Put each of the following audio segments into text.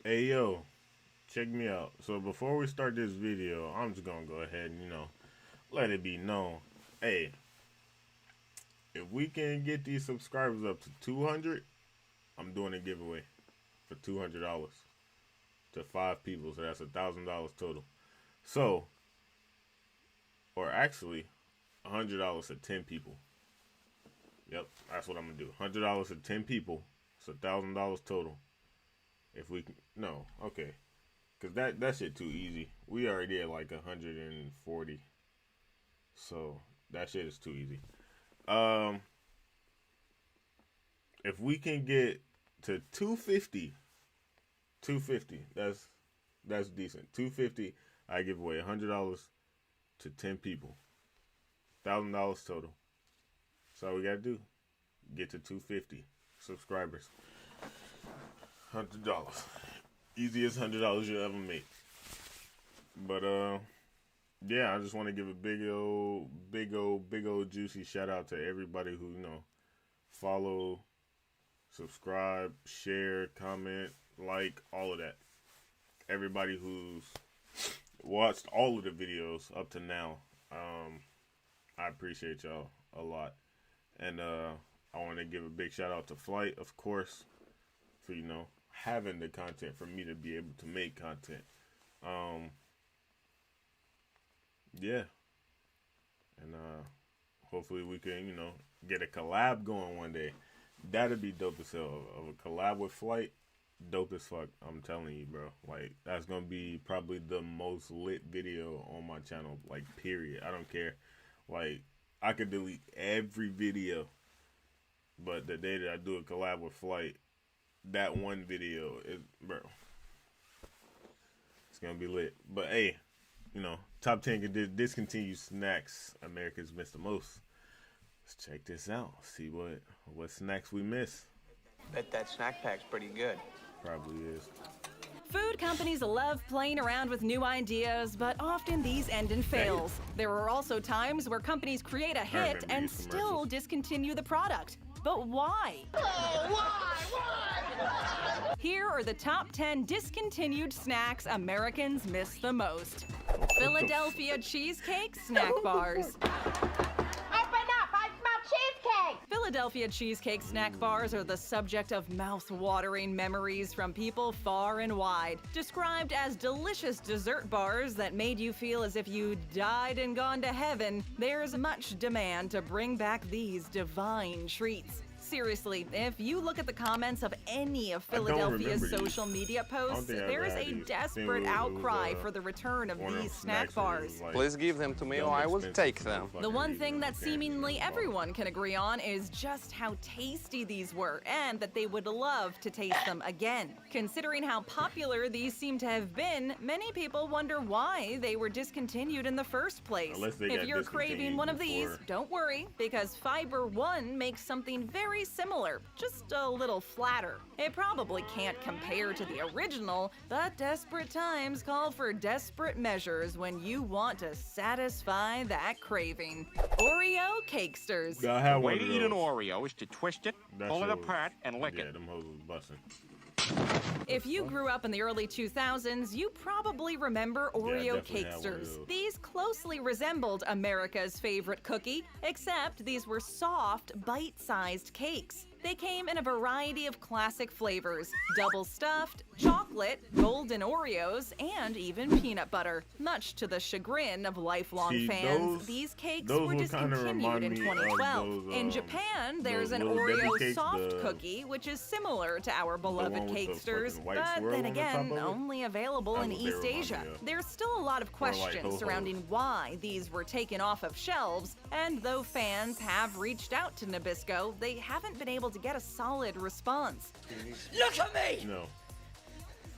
Hey yo, check me out. So before we start this video, I'm just gonna go ahead and let it be known. Hey, if we can get these subscribers up to 200, I'm doing a giveaway for $200 to 5 people. So that's $1,000 total. So, or actually, $100 to 10 people. Yep, that's what I'm gonna do. $100 to 10 people. It's $1,000 total. If we can, no, okay. Cause that shit too easy. We already at like 140, so that shit is too easy. Um, if we can get to 250, 250, that's decent. 250, I give away $100 to 10 people, $1,000 total. That's all we gotta do. Get to 250 subscribers. $100. Easiest $100 you'll ever make. But yeah, I just want to give a big old juicy shout out to everybody who follow, subscribe, share, comment, like, all of that. Everybody who's watched all of the videos up to now, I appreciate y'all a lot. And I want to give a big shout out to Flight, of course, for having the content for me to be able to make content. Yeah. And hopefully we can, get a collab going one day. That'd be dope as hell. Of a collab with Flight, dope as fuck. I'm telling you, bro. Like, that's gonna be probably the most lit video on my channel, like, period. I don't care. Like, I could delete every video, but the day that I do a collab with Flight, that one video is, bro, it's gonna be lit. But hey, top 10 discontinued snacks Americans miss the most. Let's check this out. See what snacks we miss. Bet that snack pack's pretty good. Probably is. Food companies love playing around with new ideas, but often these end in fails. There are also times where companies create a hit and still discontinue the product. But why? Oh, why? Here are the top 10 discontinued snacks Americans miss the most. Philadelphia cheesecake snack bars. Open up! I smell cheesecake! Philadelphia cheesecake snack bars are the subject of mouth-watering memories from people far and wide. Described as delicious dessert bars that made you feel as if you died and gone to heaven, there's much demand to bring back these divine treats. Seriously, if you look at the comments of any of Philadelphia's social media posts, there is a desperate outcry for the return of these snack bars. Please give them to me or I will take them. The one thing that seemingly everyone can agree on is just how tasty these were, and that they would love to taste them again. Considering how popular these seem to have been, many people wonder why they were discontinued in the first place. If you're craving one of these, don't worry, because Fiber One makes something very similar, just a little flatter. It probably can't compare to the original, but desperate times call for desperate measures when you want to satisfy that craving. Oreo Cakesters. The way to eat an Oreo is to twist it, pull it apart, and lick it. Yeah, them hoes was busting. If you grew up in the early 2000s, you probably remember Oreo Cakesters. These closely resembled America's favorite cookie, except these were soft, bite-sized cakes. They came in a variety of classic flavors: double stuffed, chocolate, golden Oreos, and even peanut butter. Much to the chagrin of lifelong fans, these cakes were discontinued in 2012. In Japan, there's an Oreo soft cookie, which is similar to our beloved Cakesters, but then again, only available in East Asia. There's still a lot of questions surrounding why these were taken off of shelves, and though fans have reached out to Nabisco, they haven't been able to get a solid response. Look at me! No.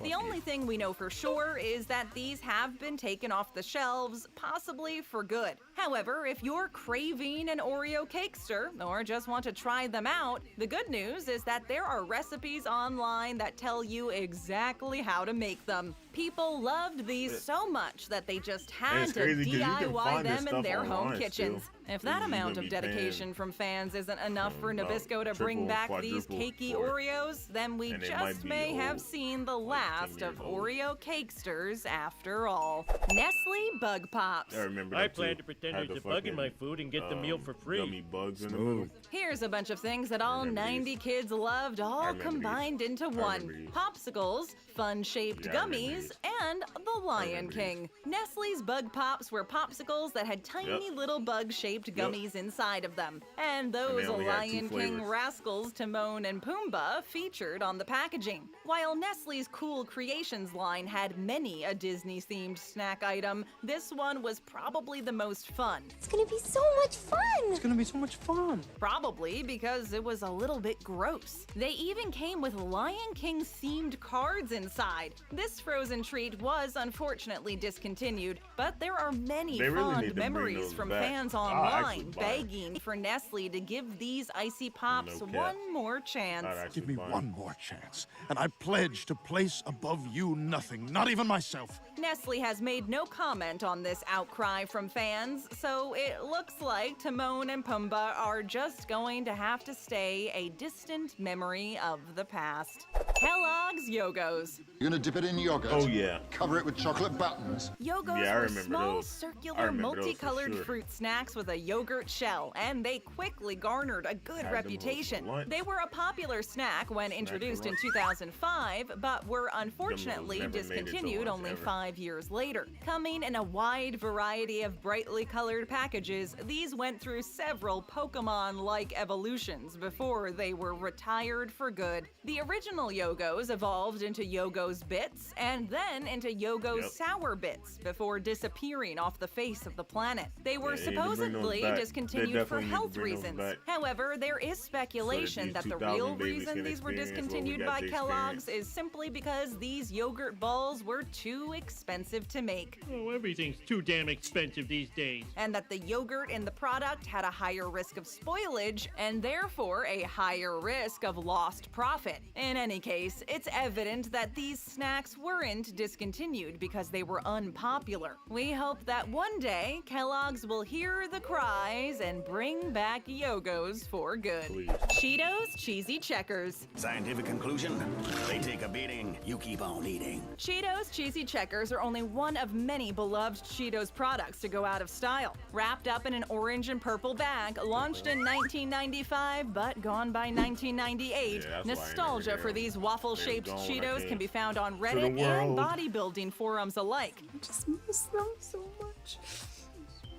The only thing we know for sure is that these have been taken off the shelves, possibly for good. However, if you're craving an Oreo Cakester or just want to try them out, the good news is that there are recipes online that tell you exactly how to make them. People loved these so much that they just had to DIY them in their home kitchens. If that amount of dedication from fans isn't enough for Nabisco to bring back these cakey Oreos, then we just may have seen the last of Oreo Cakesters after all. Nestle Bug Pops. I plan to pretend there's a bug in my food and get the meal for free. Gummy bugs in the mood. Here's a bunch of things that all 90 kids loved, all combined into one. Popsicles, fun-shaped gummies, and the Lion King. Nestle's Bug Pops were popsicles that had tiny little bug-shaped gummies inside of them. And those Lion King rascals, Timon and Pumbaa, featured on the packaging. While Nestle's Cool Creations line had many a Disney-themed snack item, this one was probably the most fun. It's gonna be so much fun! It's gonna be so much fun. Probably because it was a little bit gross. They even came with Lion King themed cards inside. This frozen treat was unfortunately discontinued, but there are many fond memories from fans online begging for Nestle to give these icy pops one more chance. Give me one more chance, and I pledge to place above you nothing, not even myself. Nestle has made no comment on this outcry from fans, so it looks like Timon and Pumbaa are just going to have to stay a distant memory of the past. Kellogg's Yogos. You're gonna dip it in yogurt? Oh yeah. Cover it with chocolate buttons? Yogos were small, circular, multicolored fruit snacks with a yogurt shell, and they quickly garnered a good reputation. They were a popular snack when introduced in 2005, but were unfortunately discontinued only 5 years later. Coming in a wide variety of brightly colored packages, these went through several Pokemon-like evolutions before they were retired for good. The original Yogos evolved into Yogos Bits and then into Yogos Sour Bits before disappearing off the face of the planet. They were supposedly discontinued for health reasons. However, there is speculation that the real reason these were discontinued by Kellogg's is simply because these yogurt balls were too expensive to make. Oh, everything's too damn expensive these days. And that the yogurt in the product had a higher risk of spoilage and therefore a higher risk of lost profit. In any case, it's evident that these snacks weren't discontinued because they were unpopular. We hope that one day Kellogg's will hear the cries and bring back Yogos for good. Cheetos Cheesy Checkers. Scientific conclusion? They take a beating, you keep on eating. Cheetos Cheesy Checkers are only one of many beloved Cheetos products to go out of style. Wrapped up in an orange and purple bag, launched in 1995 but gone by 1998, nostalgia for these waffle-shaped Cheetos can be found on Reddit and bodybuilding forums alike. I just miss them so much.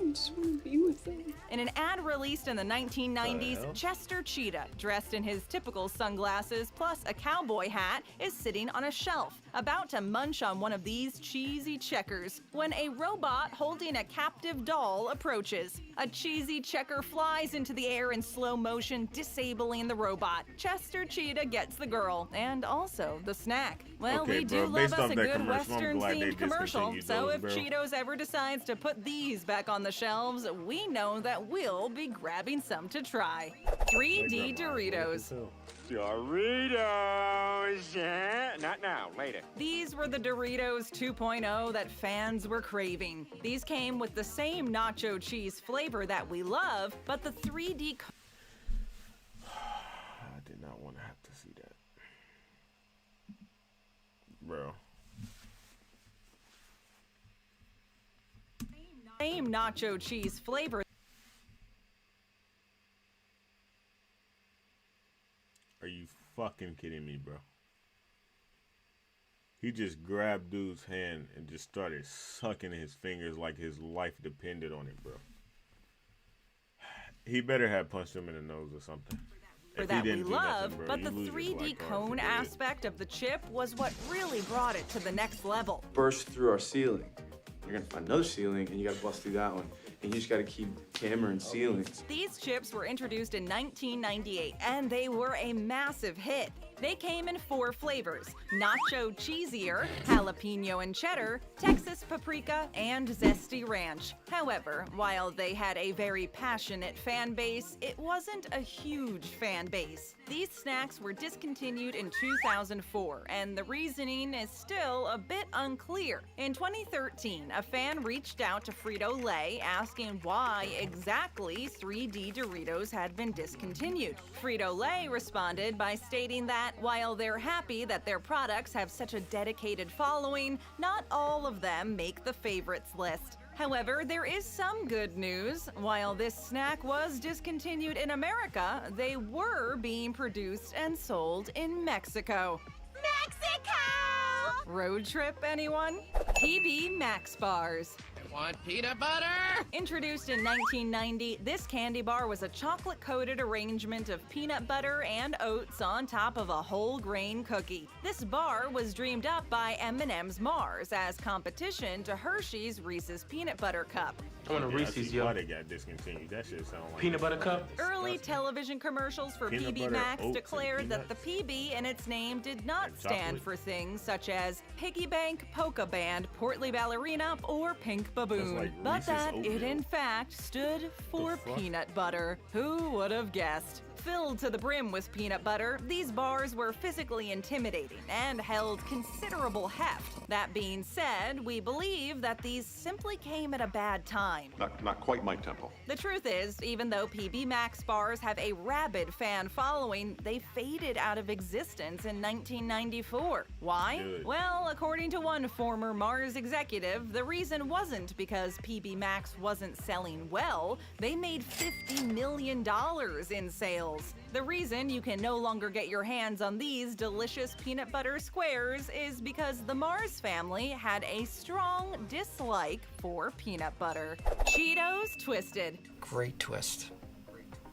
I just want to be with them. In an ad released in the 1990s, Chester Cheetah, dressed in his typical sunglasses plus a cowboy hat, is sitting on a shelf, about to munch on one of these cheesy checkers, when a robot holding a captive doll approaches. A cheesy checker flies into the air in slow motion, disabling the robot. Chester Cheetah gets the girl, and also the snack. Well, we do love us a good Western-themed commercial, so if Cheetos ever decides to put these back on the shelves, we know that we'll be grabbing some to try. 3D Doritos. Doritos! Not now, later. These were the Doritos 2.0 that fans were craving. These came with the same nacho cheese flavor that we love, but the 3D... I did not want to have to see that. Bro. Same nacho cheese flavor. Are you fucking kidding me, bro? He just grabbed dude's hand and just started sucking his fingers like his life depended on it, bro. He better have punched him in the nose or something. That we love, but the 3D cone aspect of the chip was what really brought it to the next level. Burst through our ceiling. You're gonna find another ceiling, and you gotta bust through that one. And you just gotta keep hammering ceilings. These chips were introduced in 1998, and they were a massive hit. They came in 4 flavors: nacho cheesier, jalapeno and cheddar, Texas paprika, and zesty ranch. However, while they had a very passionate fan base, it wasn't a huge fan base. These snacks were discontinued in 2004, and the reasoning is still a bit unclear. In 2013, a fan reached out to Frito-Lay asking why exactly 3D Doritos had been discontinued. Frito-Lay responded by stating that while they're happy that their products have such a dedicated following, not all of them make the favorites list. However, there is some good news. While this snack was discontinued in America, they were being produced and sold in Mexico. Mexico! Road trip, anyone? PB Max Bars. Want peanut butter? Introduced in 1990, this candy bar was a chocolate-coated arrangement of peanut butter and oats on top of a whole grain cookie. This bar was dreamed up by M&M's Mars as competition to Hershey's Reese's Peanut Butter Cup. I want a Reese's, yo. Why they got discontinued? That shit sound like peanut butter cup. Early television commercials for Peanut PB butter, Max oats, declared and that the PB in its name did not And stand chocolate. for things such as Piggy Bank, Polka Band, Portly Ballerina, or Pink Baboon, like but Reese's that it oatmeal. in fact stood for fuck? peanut butter. Who would have guessed? Filled to the brim with peanut butter, these bars were physically intimidating and held considerable heft. That being said, we believe that these simply came at a bad time. Not quite my tempo. The truth is, even though PB Max bars have a rabid fan following, they faded out of existence in 1994. Why? Good. Well, according to one former Mars executive, the reason wasn't because PB Max wasn't selling well. They made $50 million in sales. The reason you can no longer get your hands on these delicious peanut butter squares is because the Mars family had a strong dislike for peanut butter. Cheetos Twisted. Great twist.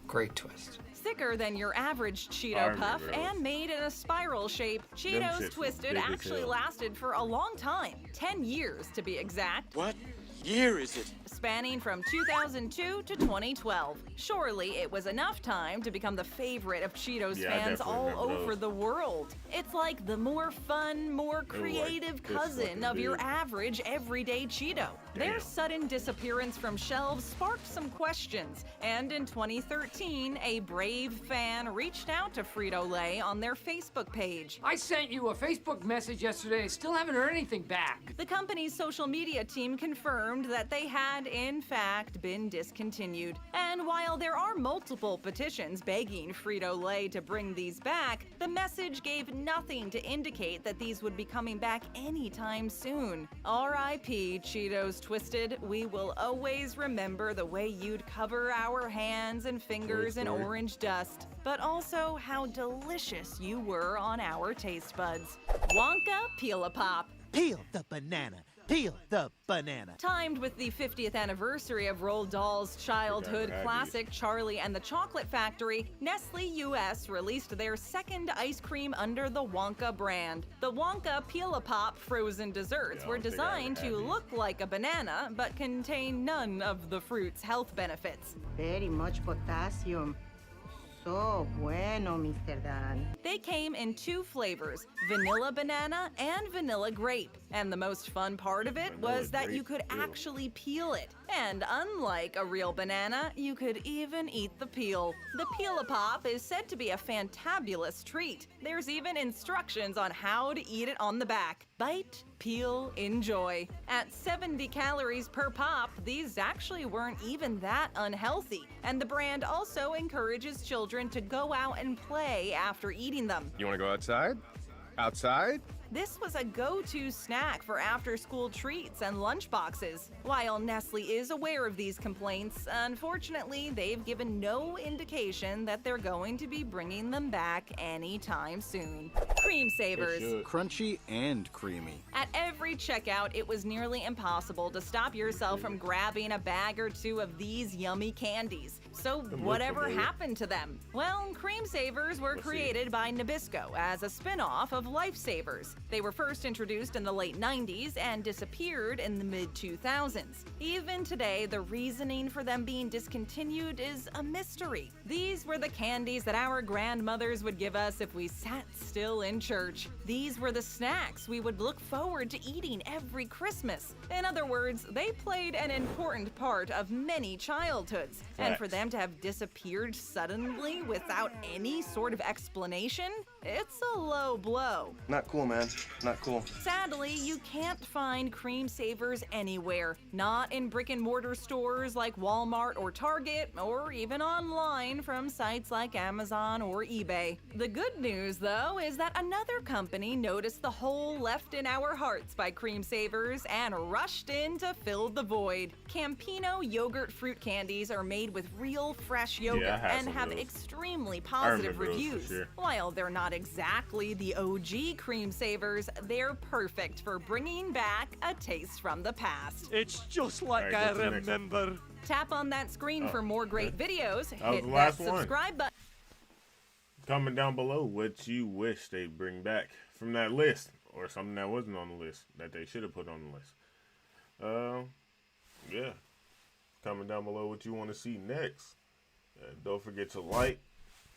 Great twist. Thicker than your average I Cheeto remember Puff those. and made in a spiral shape, Cheetos shits was Twisted big as actually hell. lasted for a long time, 10 years to be exact. What year is it? Spanning from 2002 to 2012. Surely it was enough time to become the favorite of Cheetos Yeah, I fans definitely all remember over those. the world. It's like the more fun, more creative this cousin fucking of your big. average everyday Cheeto. Their Damn. sudden disappearance from shelves sparked some questions, and in 2013, a brave fan reached out to Frito-Lay on their Facebook page. I sent you a Facebook message yesterday. I still haven't heard anything back. The company's social media team confirmed that they had, in fact, been discontinued. And while there are multiple petitions begging Frito-Lay to bring these back, the message gave nothing to indicate that these would be coming back anytime soon. R.I.P. Cheetos Twisted, we will always remember the way you'd cover our hands and fingers in Story. orange dust, but also how delicious you were on our taste buds. Wonka Peel-A-Pop. Peel the banana. Peel the banana. Timed with the 50th anniversary of Roald Dahl's childhood Forgot classic Charlie and the Chocolate Factory, Nestle US released their second ice cream under the Wonka brand. The Wonka Peel-A-Pop frozen desserts Yeah, were I think I designed had to these. look like a banana, but contain none of the fruit's health benefits. Very much potassium. So bueno, Mr. Dan. They came in 2 flavors, vanilla banana and vanilla grape. And the most fun part of it was that you could actually peel it. And unlike a real banana, you could even eat the peel. The Peel-A-Pop is said to be a fantabulous treat. There's even instructions on how to eat it on the back. Bite, peel, enjoy. At 70 calories per pop, these actually weren't even that unhealthy. And the brand also encourages children to go out and play after eating them. You want to go outside? Outside? This was a go-to snack for after-school treats and lunchboxes. While Nestle is aware of these complaints, unfortunately, they've given no indication that they're going to be bringing them back anytime soon. Cream Savers. Crunchy and creamy. At every checkout, it was nearly impossible to stop yourself from grabbing a bag or two of these yummy candies. So whatever happened to them? Well, Cream Savers were created by Nabisco as a spin-off of Lifesavers. They were first introduced in the late 90s and disappeared in the mid-2000s. Even today, the reasoning for them being discontinued is a mystery. These were the candies that our grandmothers would give us if we sat still in church. These were the snacks we would look forward to eating every Christmas. In other words, they played an important part of many childhoods. And for them to have disappeared suddenly without any sort of explanation, it's a low blow. Not cool, man. Not cool. Sadly, you can't find Cream Savers anywhere. Not in brick-and-mortar stores like Walmart or Target, or even online from sites like Amazon or eBay. The good news, though, is that another company noticed the hole left in our hearts by Cream Savers and rushed in to fill the void. Campino yogurt fruit candies are made with real fresh yogurt and have extremely positive reviews. While they're not exactly the OG Cream Savers, they're perfect for bringing back a taste from the past. It's just like I remember. Tap on that screen for more great videos. Hit that subscribe button. Comment down below what you wish they'd bring back from that list, or something that wasn't on the list that they should have put on the list. Yeah. Comment down below what you want to see next. Don't forget to like,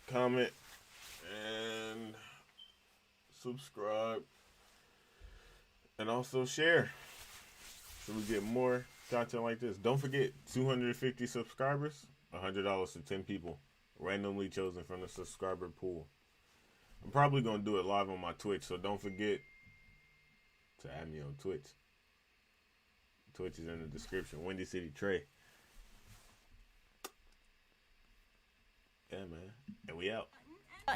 comment, and subscribe, and also share so we get more content like this. Don't forget, 250 subscribers, $100 to 10 people randomly chosen from the subscriber pool. I'm probably gonna do it live on my Twitch, so don't forget to add me on Twitch. Twitch is in the description. Windy City Trey. Yeah, man. And we out.